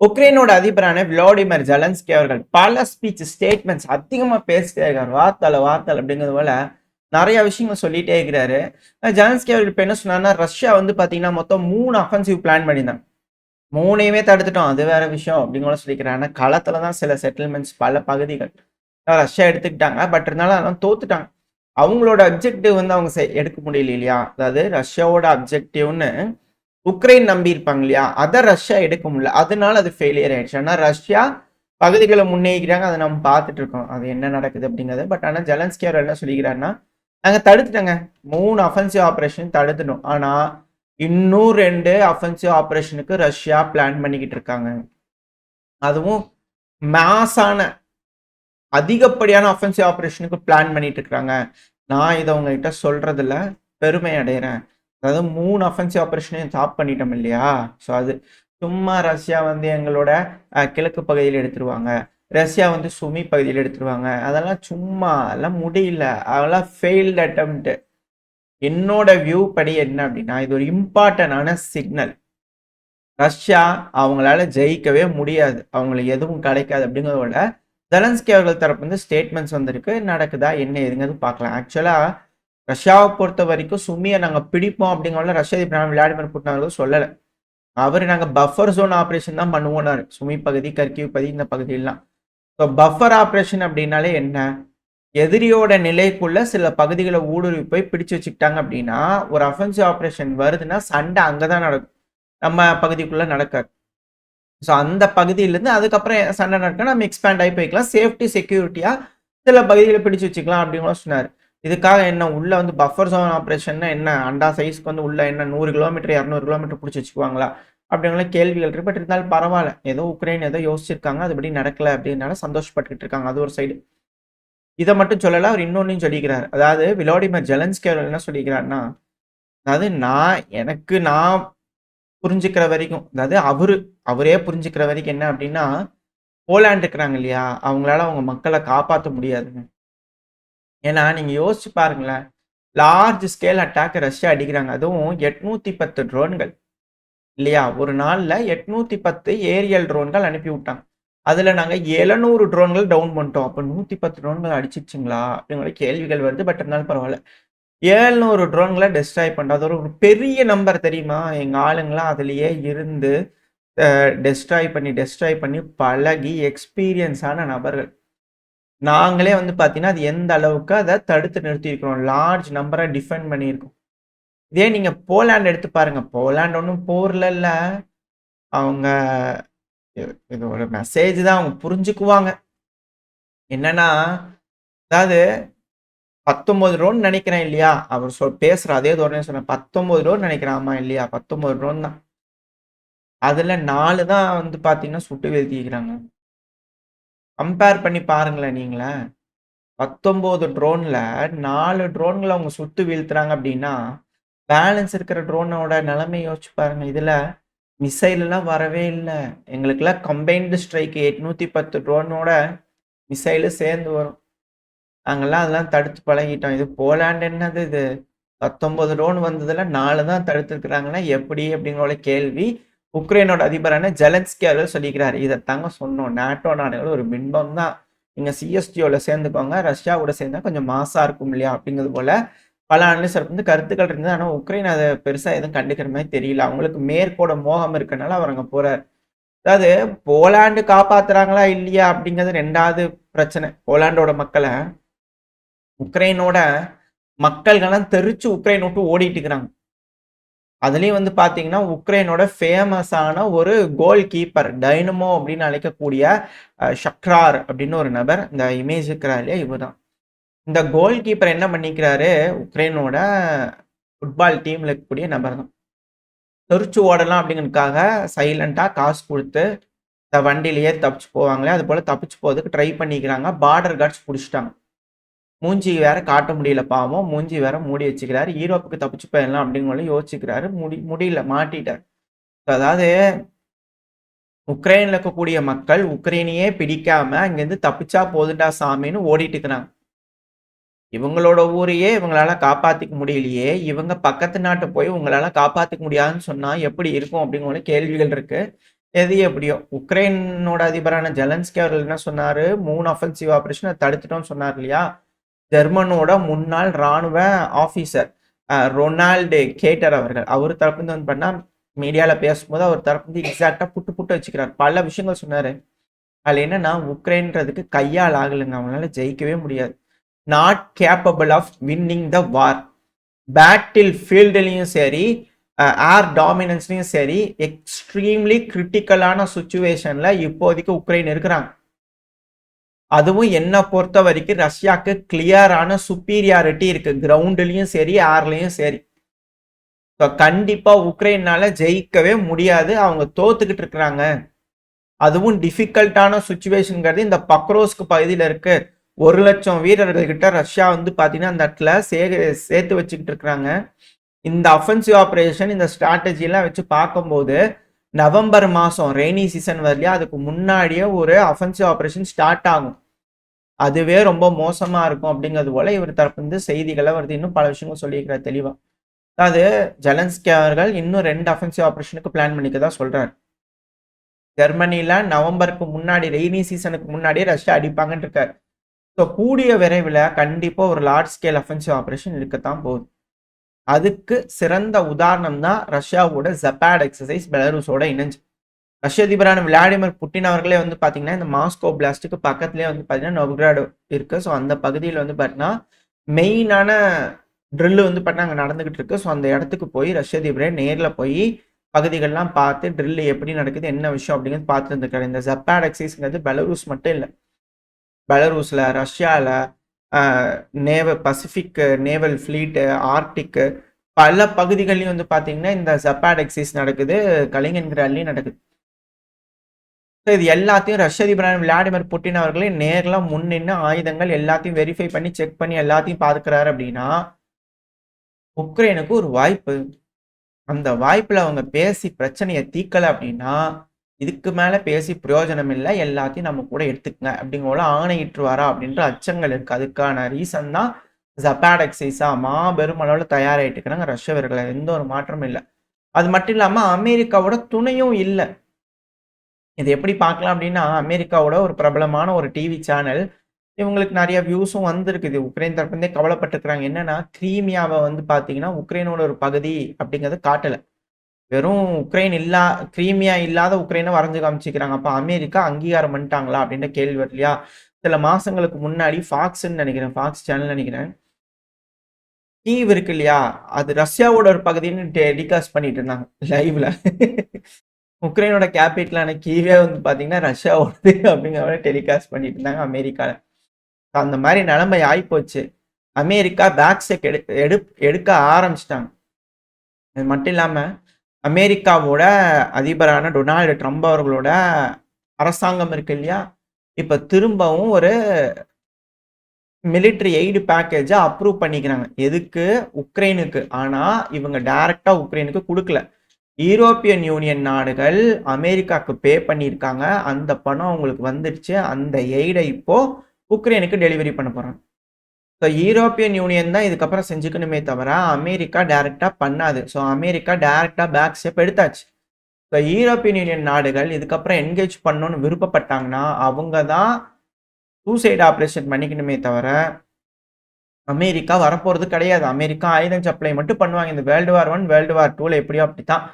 உக்ரைனோட அதிபரான Vladimir Zelensky அவர்கள் பல speech statements அதிகமா பேசிட்டே இருக்காரு. வார்த்தால வார்த்தால அப்படிங்கிறது போல நிறைய விஷயங்கள் சொல்லிட்டே இருக்கிறாரு. ஜெலன்ஸ்கி அவர்கள் இப்ப என்ன சொன்னார்னா, ரஷ்யா வந்து பாத்தீங்கன்னா மொத்தம் 3 அஃபென்சிவ் பிளான் பண்ணியிருந்தாங்க. 3யுமே தடுத்துட்டோம். அது வேற விஷயம் அப்படின்னு கூட சொல்லிக்கிறாரு. ஆனா களத்துல தான் சில செட்டில்மெண்ட்ஸ் பல பகுதிகள் ரஷ்யா எடுத்துக்கிட்டாங்க. பட் இருந்தாலும் அதெல்லாம் தோத்துட்டாங்க. அவங்களோட அப்ஜெக்டிவ் வந்து அவங்க எடுக்க முடியல இல்லையா? அதாவது ரஷ்யாவோட அப்ஜெக்டிவ்னு உக்ரைன் நம்பி இருப்பாங்க இல்லையா? அத ரஷ்யா எடுக்க முடியல. அதனால அது ஃபெயிலியர் ஆயிடுச்சு. ஆனா ரஷ்யா பகுதிகள முன்னேறிக்கிறாங்க. அத நம்ம பார்த்துட்டு இருக்கோம். அது என்ன நடக்குது அப்படிங்கிறது. பட் ஆனா ஜெலன்ஸ்கி அவர் என்ன சொல்லிக்கிறாருன்னா, நாங்க தடுத்துட்டோங்க. 3 அஃபென்சிவ் ஆப்பரேஷன் தடுத்துட்டோம். ஆனா இன்னும் 2 அஃபென்சிவ் ஆப்பரேஷனுக்கு ரஷ்யா பிளான் பண்ணிக்கிட்டு இருக்காங்க. அதுவும் மாஸான அதிகப்படியான அஃபென்சிவ் ஆப்பரேஷனுக்கு பிளான் பண்ணிட்டு இருக்காங்க. நான் இத உங்ககிட்ட சொல்றதுல பெருமை அடையறேன். அதாவது 3 அஃபென்சிவ் ஆப்பரேஷனையும் ஸ்டாப் பண்ணிட்டோம் இல்லையா? ஸோ அது சும்மா ரஷ்யா வந்து எங்களோட கிழக்கு பகுதியில எடுத்துருவாங்க. ரஷ்யா வந்து சுமி பகுதியில எடுத்துருவாங்க. அதெல்லாம் சும்மா அதெல்லாம் முடியல. அதெல்லாம் ஃபெயில்ட் அட்டெம்ப்ட். என்னோட வியூ படி என்ன அப்படின்னா, இது ஒரு இம்பார்ட்டன்டான சிக்னல். ரஷ்யா அவங்களால ஜெயிக்கவே முடியாது. அவங்களுக்கு எதுவும் கிடைக்காது அப்படிங்கிறத விட, ஜெலன்ஸ்கி அவர்கள் தரப்பு வந்து ஸ்டேட்மெண்ட்ஸ் வந்திருக்கு. நடக்குதா என்ன ஏதுங்கிறது பார்க்கலாம். ஆக்சுவலா ரஷ்யாவை பொறுத்த வரைக்கும் சுமிய நாங்க பிடிப்போம் அப்படிங்கிறத ரஷ்ய அதிபர் விளாடிமிர் புட்டின் அவர்கள் சொல்லல. அவரு நாங்க பஃபர் ஜோன் ஆபரேஷன் தான் பண்ணுவோம்னாரு. சுமி பகுதி, கர்கிவ் பகுதி இந்த பகுதியெல்லாம். ஸோ பஃபர் ஆபரேஷன் அப்படின்னாலே என்ன? எதிரியோட நிலைக்குள்ள சில பகுதிகளை ஊடுருவி போய் பிடிச்சு வச்சுக்கிட்டாங்க அப்படின்னா, ஒரு அஃபென்சிவ் ஆபரேஷன் வருதுன்னா சண்டை அங்கதான் நடக்கும். நம்ம பகுதிக்குள்ள நடக்காது. ஸோ அந்த பகுதியிலேருந்து அதுக்கப்புறம் சண்டை நடக்க நம்ம எக்ஸ்பேண்ட் ஆகி போய்க்கலாம். சேஃப்டி, செக்யூரிட்டியா சில பகுதிகளை பிடிச்சு வச்சுக்கலாம் அப்படின்னு சொன்னார். இதுக்காக என்ன உள்ள வந்து பஃபர் ஜோன் ஆப்ரேஷன்னா என்ன அண்டா சைஸ்க்கு வந்து உள்ள என்ன 100 கிலோமீட்டர் 200 கிலோமீட்டர் பிடிச்சி வச்சுக்குவாங்களா அப்படிங்கிற கேள்விகள் இருக்கு. பட் இருந்தாலும் பரவாயில்ல. ஏதோ உக்ரைன் ஏதோ யோசிச்சிருக்காங்க. அதுபடி நடக்கல அப்படின்னால சந்தோஷப்பட்டுக்கிட்டு இருக்காங்க. அது ஒரு சைடு. இதை மட்டும் சொல்லல. அவர் இன்னொன்னையும் சொல்லிக்கிறார். அதாவது விளாடிமிர் ஜெலன்ஸ்கி அவர் என்ன சொல்லிக்கிறாருன்னா, அதாவது நான் புரிஞ்சுக்கிற வரைக்கும், அதாவது அவரே புரிஞ்சுக்கிற வரைக்கும் என்ன அப்படின்னா, போலாண்ட் இருக்கிறாங்க இல்லையா? அவங்களால அவங்க மக்கள காப்பாத்த முடியாதுங்க. ஏன்னா, நீங்க யோசிச்சு பாருங்களேன். லார்ஜ் ஸ்கேல் அட்டாக் ரஷ்யா அடிக்கிறாங்க. அதுவும் 810 ட்ரோன்கள் இல்லையா? ஒரு நாள்ல 810 ஏரியல் ட்ரோன்கள் அனுப்பி விட்டாங்க. அதுல நாங்க 700 ட்ரோன்கள் டவுன் பண்ணிட்டோம். அப்ப 110 ட்ரோன்கள் அடிச்சிருச்சுங்களா? அப்படிங்கிற கேள்விகள் வருது. பட் இருந்தாலும் பரவால்ல. 700 ட்ரோன்கள டெஸ்ட்ராய் பண்ணிட்டோம். அது ஒரு பெரிய நம்பர் தெரியுமா? எங்க ஆளுங்கலாம் அதிலேயே இருந்து டெஸ்ட்ராய் பண்ணி பழகி எக்ஸ்பீரியன்ஸான நபர்கள். நாங்களே வந்து பார்த்தீங்கன்னா, அது எந்த அளவுக்கு அத தடுத்து நிறுத்தியிருக்கிறோம். லார்ஜ் நம்பரா டிஃபெண்ட் பண்ணியிருக்கோம். இதே நீங்க போலாண்ட் எடுத்து பாருங்க. போலாண்ட் ஒண்ணும் போர்ல இல்ல. அவங்க இது ஒரு மெசேஜ் தான் அவங்க புரிஞ்சுக்குவாங்க. என்னன்னா, அதாவது 19 ட்ரோன் நெனைக்கிறேன் இல்லையா? அவர் பேசுற அதே தோரணையில சொன்னேன். 19 ட்ரோன் நெனைக்கிறேன். ஆமா இல்லையா? 19 ட்ரோன் தான். அதுல 4 தான் வந்து பார்த்தீங்கன்னா, சுட்டு வீழ்த்தியிருக்கிறாங்க. கம்பேர் பண்ணி பாருங்களேன் நீங்களே. 19 ட்ரோன்ல 4 ட்ரோன்கள அவங்க சுட்டு வீழ்த்துறாங்க அப்படின்னா, பேலன்ஸ் இருக்கிற ட்ரோனோட நிலைமைய யோசிச்சு பாருங்க. இதுல மிசைல் எல்லாம் வரவே இல்ல. எங்களுக்கெல்லாம் கம்பைன்டு ஸ்ட்ரைக் 810 ட்ரோனோட மிசைலு சேர்ந்து வரும். நாங்கலாம் அதெல்லாம் தடுத்து பழகிட்டோம். இது போலாண்ட் என்னது இது? 19 ட்ரோன் வந்ததுல 4 தான் தடுத்துருக்காங்கன்னா எப்படி? அப்படிங்கிற கேள்வி உக்ரைனோட அதிபரான ஜெலன்ஸ்கி அவர்கள் சொல்லிக்கிறார். இதத்தாங்க சொன்னோம். நாட்டோ நாடுகள் ஒரு பின்பம் தான். நீங்க சிஎஸ்டிஓல சேர்ந்துக்கோங்க. ரஷ்யாவோட சேர்ந்தா கொஞ்சம் மாசா இருக்கும் இல்லையா? அப்படிங்கிறது போல பல அனலிஸ்டர் வந்து கருத்துக்கள் இருந்தது. ஆனா உக்ரைன் அத பெருசா எதுவும் கண்டுக்கிற மாரி தெரியல. அவங்களுக்கு மேற்கோட மோகம் இருக்கனால அவர் அங்க போறாரு. அதாவது போலாண்டு காப்பாத்துறாங்களா இல்லையா? அப்படிங்கிறது 2வது பிரச்சனை. போலாண்டோட மக்கள உக்ரைனோட மக்கள்கள்லாம் தெறிச்சு உக்ரைன் விட்டு ஓடிட்டு இருக்கிறாங்க. அதுலயும் வந்து பாத்தீங்கன்னா, உக்ரைனோட ஃபேமஸான ஒரு கோல் கீப்பர் டைனமோ அப்படின்னு அழைக்கக்கூடிய ஷக்ரார் அப்படின்னு ஒரு நபர். இந்த இமேஜ் இருக்கிறார் இல்லையா? இவர்தான். இந்த கோல் கீப்பர் என்ன பண்ணிக்கிறாரு, உக்ரைனோட ஃபுட்பால் டீம்ல இருக்கக்கூடிய நபர் தான். தெறிச்சு ஓடலாம் அப்படிங்கிறதுக்காக சைலன்ட்டா காசு குடுத்து, இந்த வண்டியிலேயே தப்பிச்சு போவாங்களே, அது போல தப்பிச்சு போறதுக்கு ட்ரை பண்ணிக்கிறாங்க. பார்டர் கார்ட்ஸ் புடிச்சுட்டாங்க. மூஞ்சி வேற காட்ட முடியல பாவம். மூஞ்சி வேற மூடி வச்சுக்கிறாரு. ஈரோப்புக்கு தப்பிச்சு போயிடலாம் அப்படின்னு யோசிச்சுக்கிறாரு. முடியல மாட்டிட்டார். அதாவது உக்ரைன்ல இருக்கக்கூடிய மக்கள் உக்ரைனையே பிடிக்காம அங்கிருந்து தப்பிச்சா போதுண்டா சாமின்னு ஓடிட்டு இருக்கிறாங்க. இவங்களோட ஊரையே இவங்களால காப்பாத்திக்க முடியலையே. இவங்க பக்கத்து நாட்டு போய் உங்களால காப்பாத்திக்க முடியாதுன்னு சொன்னா எப்படி இருக்கும் அப்படிங்கிற கேள்விகள் இருக்கு. எது எப்படியோ உக்ரைனோட அதிபரான ஜெலன்ஸ்கி அவர்கள் என்ன சொன்னாரு, 3 அஃபென்சிவ் ஆபரேஷனை தடுத்துட்டோம்னு சொன்னார் இல்லையா? ஜெர்மனோட முன்னாள் ராணுவ ஆபீசர் ரொனால்டு கேட்டர் அவர்கள் அவர் தரப்புந்து வந்து பண்ணா மீடியால பேசும்போது அவர் தரப்புந்து எக்ஸாக்டா புட்டு புட்டு வச்சுக்கிறார். பல விஷயங்கள் சொன்னாரு. அதுல என்னன்னா உக்ரைன்றதுக்கு கையால் ஆகலைங்க, அவங்களால ஜெயிக்கவே முடியாது. Not capable of winning the war. Battle ஃபீல்டுலையும் சரி ஏர் டாமினன்ஸ்லையும் சரி எக்ஸ்ட்ரீம்லி கிரிட்டிக்கலான சுச்சுவேஷன்ல இப்போதைக்கு உக்ரைன் இருக்கிறாங்க. அதுவும் என்ன பொறுத்த வரைக்கும் ரஷ்யாவுக்கு கிளியரான சுப்பீரியாரிட்டி இருக்கு, கிரவுண்ட்லயும் சரி ஏர்லயும் சரி. கண்டிப்பா உக்ரைனால ஜெயிக்கவே முடியாது, அவங்க தோத்துக்கிட்டு இருக்கிறாங்க. அதுவும் டிஃபிகல்ட்டான சுச்சுவேஷன்ங்கிறது இந்த பக்ரோஸ்க் பகுதியில் இருக்கு. 1,00,000 வீரர்கள் கிட்ட ரஷ்யா வந்து பாத்தீங்கன்னா அந்த இடத்துல சேர்த்து வச்சுக்கிட்டு இருக்கிறாங்க. இந்த அஃபென்சிவ் ஆபரேஷன் இந்த ஸ்ட்ராட்டஜி எல்லாம் வச்சு பார்க்கும்போது நவம்பர் மாசம் ரெய்னி சீசன் வரலையா, அதுக்கு முன்னாடியே ஒரு அஃபென்சிவ் ஆபரேஷன் ஸ்டார்ட் ஆகும். அதுவே ரொம்ப மோசமா இருக்கும் அப்படிங்கிறது போல இவர் தரப்பு வந்து செய்திகளை வருது. இன்னும் பல விஷயங்கள் சொல்லியிருக்கிறார் தெளிவா. அதாவது ஜெலன்ஸ்கி அவர்கள் இன்னும் 2 அஃபென்சிவ் ஆபரேஷனுக்கு பிளான் பண்ணிக்கதா சொல்றாரு. ஜெர்மனில நவம்பருக்கு முன்னாடி ரெய்னி சீசனுக்கு முன்னாடியே ரஷ்யா அடிப்பாங்கன்னு இருக்காரு. ஸோ கூடிய விரைவில் கண்டிப்பா ஒரு லார்ஜ் ஸ்கேல் அஃபென்சிவ் ஆபரேஷன் இருக்கத்தான் போகுது. அதுக்கு சிறந்த உதாரணம் தான் ரஷ்யாவோட ஜப்பாட் எக்ஸசைஸ் பெலருஸோட இணைஞ்சு. ரஷ்ய அதிபரான விளாடிமிர் புட்டின் அவர்களே வந்து பாத்தீங்கன்னா இந்த மாஸ்கோ பிளாஸ்டுக்கு பக்கத்துலேயே வந்து பாத்தீங்கன்னா நோவ்கிராட் இருக்கு. ஸோ அந்த பகுதியில் வந்து பார்த்தீங்கன்னா மெயினான ட்ரில்லு வந்து பார்த்தீங்கன்னா அங்கே நடந்துகிட்டு இருக்கு. ஸோ அந்த இடத்துக்கு போய் ரஷ்ய அதிபரே நேரில் போய் பகுதிகள்லாம் பார்த்து ட்ரில்லு எப்படி நடக்குது என்ன விஷயம் அப்படிங்கிறது பார்த்துட்டு இருந்திருக்காரு. இந்த ஜப்பாட் எக்ஸசைஸ்ங்கிறது பெலரூஸ் மட்டும் இல்லை, பெலரூஸ்ல ரஷ்யால பசிபிக் நேவல் ஃபிளீட்டு ஆர்டிக்கு பல பகுதிகள்லையும் வந்து பார்த்தீங்கன்னா இந்த ஜப்பாட் எக்ஸசைஸ் நடக்குது, கலினின்கிராட்லையும் நடக்குது. இது எல்லாத்தையும் ரஷ்ய அதிபரான விளாடிமிர் புட்டின் அவர்களே நேர்ல முன்னின்னு ஆயுதங்கள் எல்லாத்தையும் வெரிஃபை பண்ணி செக் பண்ணி எல்லாத்தையும் பார்க்கிறாரு அப்படின்னா உக்ரைனுக்கு ஒரு வாய்ப்பு. அந்த வாய்ப்புல அவங்க பேசி பிரச்சனையை தீக்கல அப்படின்னா இதுக்கு மேல பேசி பிரயோஜனம் இல்லை, எல்லாத்தையும் நம்ம கூட எடுத்துக்கங்க அப்படிங்கிற ஆணையிட்டுருவாரா அப்படின்ற அச்சங்கள் இருக்கு. அதுக்கான ரீசன் தான் ஜப்பாட் எக்ஸைஸா மாபெரும் அளவில் தயாராகிட்டு இருக்கிறாங்க ரஷ்ய வீரர்களை, எந்த ஒரு மாற்றமும் இல்லை. அது மட்டும் இல்லாம அமெரிக்காவோட துணையும் இல்லை. இது எப்படி பார்க்கலாம் அப்படின்னா அமெரிக்காவோட ஒரு பிரபலமான ஒரு டிவி சேனல் இவங்களுக்கு நிறைய வியூஸும் வந்திருக்குது. உக்ரைன் தரப்புந்தே கவலைப்பட்டிருக்கிறாங்க. என்னன்னா கிரீமியாவை வந்து பார்த்தீங்கன்னா உக்ரைனோட ஒரு பகுதி அப்படிங்கிறது காட்டலை, வெறும் உக்ரைன் கிரீமியா இல்லாத உக்ரைனை வரைஞ்சு காமிச்சிக்கிறாங்க. அப்போ அமெரிக்கா அங்கீகாரம் பண்ணிட்டாங்களா அப்படின்ற கேள்வி வரும் இல்லையா? சில மாசங்களுக்கு முன்னாடி ஃபாக்ஸ்ன்னு நினைக்கிறேன், ஃபாக்ஸ் சேனல் நினைக்கிறேன், கீவ் இருக்கு இல்லையா, அது ரஷ்யாவோட ஒரு பகுதின்னு டெலிகாஸ்ட் பண்ணிட்டு இருந்தாங்க லைவ்ல. உக்ரைனோட கேபிட்டலான கீவே வந்து பார்த்தீங்கன்னா ரஷ்யாவோடது அப்படிங்கிற மாதிரி டெலிகாஸ்ட் பண்ணிட்டு இருந்தாங்க அமெரிக்காவில். அந்த மாதிரி நிலைமை ஆகிப்போச்சு. அமெரிக்கா பேக் ஸ்டெப் எடுக்க ஆரம்பிச்சிட்டாங்க. அது மட்டும் இல்லாமல் அமெரிக்காவோட அதிபரான டொனால்டு ட்ரம்ப் அவர்களோட அரசாங்கம் இருக்கு இல்லையா, இப்போ திரும்பவும் ஒரு மிலிட்ரி எய்டு பேக்கேஜை அப்ரூவ் பண்ணிக்கிறாங்க. எதுக்கு? உக்ரைனுக்கு. ஆனால் இவங்க டைரக்டா உக்ரைனுக்கு கொடுக்கல. யூரோப்பியன் யூனியன் நாடுகள் அமெரிக்காவுக்கு பே பண்ணியிருக்காங்க, அந்த பணம் அவங்களுக்கு வந்துடுச்சு. அந்த எய்டை இப்போ உக்ரைனுக்கு டெலிவரி பண்ண போறாங்க. ஸோ யூரோப்பியன் யூனியன் தான் இதுக்கப்புறம் செஞ்சுக்கணுமே தவிர அமெரிக்கா டைரக்டா பண்ணாது. ஸோ அமெரிக்கா டைரக்டா பேக் ஸ்டெப் எடுத்தாச்சு. ஸோ யூரோப்பியன் யூனியன் நாடுகள் இதுக்கப்புறம் என்கேஜ் பண்ணணும்னு விருப்பப்பட்டாங்கன்னா அவங்க தான் சூசைட் ஆப்ரேஷன் பண்ணிக்கணுமே தவிர அமெரிக்கா வரப்போறது கிடையாது. அமெரிக்கா ஆயுதம் சப்ளை மட்டும் பண்ணுவாங்க. இந்த வேர்ல்டு வார் 1 வேர்ல்டு வார் 2ல எப்படியோ அப்படித்தான்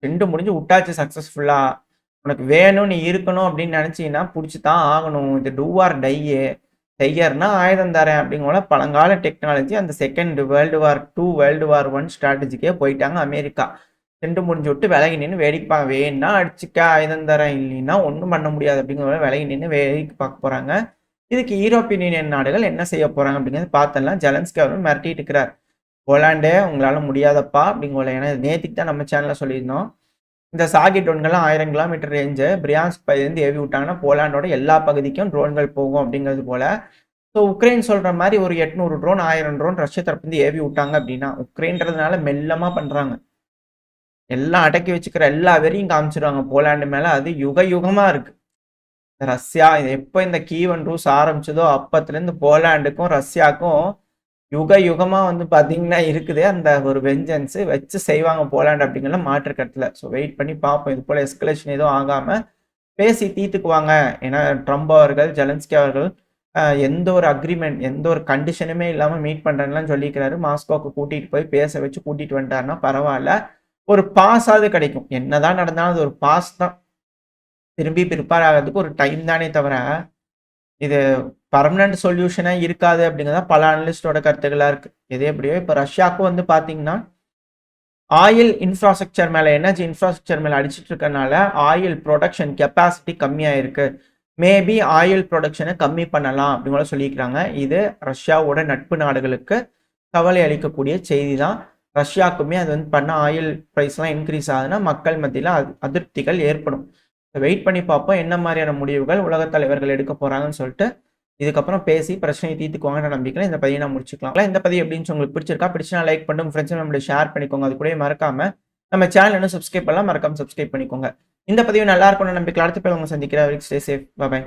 2 முடிஞ்சு விட்டாச்சு சக்சஸ்ஃபுல்லா. உனக்கு வேணும் நீ இருக்கணும் அப்படின்னு நினைச்சீங்கன்னா பிடிச்சி தான் ஆகணும். இது டூ ஆர் டையே, செய்யறனா ஆயுதம் தரேன் அப்படிங்கிற பழங்கால டெக்னாலஜி அந்த second world war 2 world war 1 ஸ்ட்ராட்டஜிக்கே போயிட்டாங்க அமெரிக்கா. 2 முடிஞ்சு விட்டு விலகி நின்று வேடிக்கை வேணா அடிச்சுக்க ஆயுதம் தரேன், இல்லைன்னா ஒன்றும் பண்ண முடியாது அப்படிங்கிற விலகி நின்று வேடிக்கை பார்க்க போறாங்க. இதுக்கு யூரோப்பியன் யூனியன் நாடுகள் என்ன செய்ய போறாங்க அப்படிங்கிறது பார்த்தலாம். ஜெலன்ஸ்கி அவர்கள் மிரட்டிட்டு இருக்கிறார், போலாண்டே உங்களால முடியாதப்பா அப்படிங்கிற. ஏன்னா நேற்றுக்கு தான் நம்ம சேனல்ல சொல்லியிருந்தோம், இந்த சாகி ட்ரோன்கள்லாம் 1000 கிலோமீட்டர் ரேஞ்சு பிரியான்ஸ்க் பகுதியிலேருந்து ஏவி விட்டாங்கன்னா போலாண்டோட எல்லா பகுதிக்கும் ட்ரோன்கள் போகும் அப்படிங்கிறது போல. ஸோ உக்ரைன் சொல்ற மாதிரி ஒரு 800 ட்ரோன் 1000 ட்ரோன் ரஷ்ய தரப்புலேருந்து ஏவி விட்டாங்க அப்படின்னா உக்ரைன்றதுனால மெல்லமா பண்றாங்க, எல்லாம் அடக்கி வச்சுக்கிற எல்லா வெறியும் காமிச்சிருவாங்க போலாண்டு மேல. அது யுக யுகமா இருக்கு. ரஷ்யா எப்போ இந்த கீவன் ரூஸ் ஆரம்பிச்சதோ அப்பத்துலேருந்து போலாண்டுக்கும் ரஷ்யாவுக்கும் யுக யுகமா வந்து பாத்தீங்கன்னா இருக்குது அந்த ஒரு வெஞ்சன்ஸ் வச்சு செய்வாங்க போலாண்ட் அப்படிங்கிற மாற்று கருத்துல. ஸோ வெயிட் பண்ணி பார்ப்போம். இது போல எஸ்கலேஷன் எதுவும் ஆகாம பேசி தீர்த்துக்குவாங்க. ஏன்னா ட்ரம்ப் அவர்கள், ஜெலன்ஸ்கி அவர்கள் எந்த ஒரு அக்ரிமெண்ட், எந்த ஒரு கண்டிஷனுமே இல்லாம மீட் பண்றேன்லாம் சொல்லியிருக்கிறாரு. மாஸ்கோவுக்கு கூட்டிட்டு போய் பேச வச்சு கூட்டிட்டு வந்துட்டாருன்னா பரவாயில்ல. ஒரு பாஸாவது கிடைக்கும். என்னதான் நடந்தாலும் அது ஒரு பாஸ் தான். திரும்பி ப்ரிப்பேர் ஆகிறதுக்கு ஒரு டைம் தானே தவிர, இது பர்மனன்ட் சொல்யூஷனா இருக்காது அப்படிங்கிறத பல அனலிஸ்டோட கருத்துக்களா இருக்கு. எது எப்படியோ இப்போ ரஷ்யாவுக்கும் வந்து பாத்தீங்கன்னா ஆயில் இன்ஃப்ராஸ்ட்ரக்சர் மேல, எனர்ஜி இன்ஃப்ராஸ்ட்ரக்சர் மேல அடிச்சிட்டு இருக்கனால ஆயில் ப்ரொடக்ஷன் கெப்பாசிட்டி கம்மியா இருக்கு. மேபி ஆயில் ப்ரொடக்ஷனை கம்மி பண்ணலாம் அப்படின்னு கூட சொல்லியிருக்கிறாங்க. இது ரஷ்யாவோட நட்பு நாடுகளுக்கு கவலை அளிக்கக்கூடிய செய்தி தான். ரஷ்யாவுக்குமே அது வந்து பண்ண ஆயில் ப்ரைஸ்லாம் இன்க்ரீஸ் ஆகுதுன்னா மக்கள் மத்தியில் அதிருப்திகள் ஏற்படும். வெயிட் பண்ணி பார்ப்போம் என்ன மாதிரியான முடிவுகள் உலகத் தலைவர்கள் எடுக்க போறாங்கன்னு சொல்லிட்டு. இதுக்கப்புறம் பேசி பிரச்சனையை தீர்த்துக்குவாங்கன்ற நம்பிக்கையில் இந்த பதிவை நான் முடிச்சுக்கலாம். இந்த பதிவு எப்படின்னு உங்களுக்கு பிடிச்சிருக்கா? பிடிச்சா லைக் பண்ணுங்க, உங்க ஃப்ரெண்ட்ஸ் நம்மளுடைய ஷேர் பண்ணிக்கோங்க. அது கூட மறக்காம நம்ம சேனல் இன்னும் சப்ஸ்கிரைப் பண்ணலாம், மறக்காம சப்ஸ்கிரைப் பண்ணிக்கோங்க. இந்த பதிவு நல்லா இருக்கும்னு நம்பிக்கை அடுத்த போய் உங்க சந்திக்கிறேன். Stay safe. பை.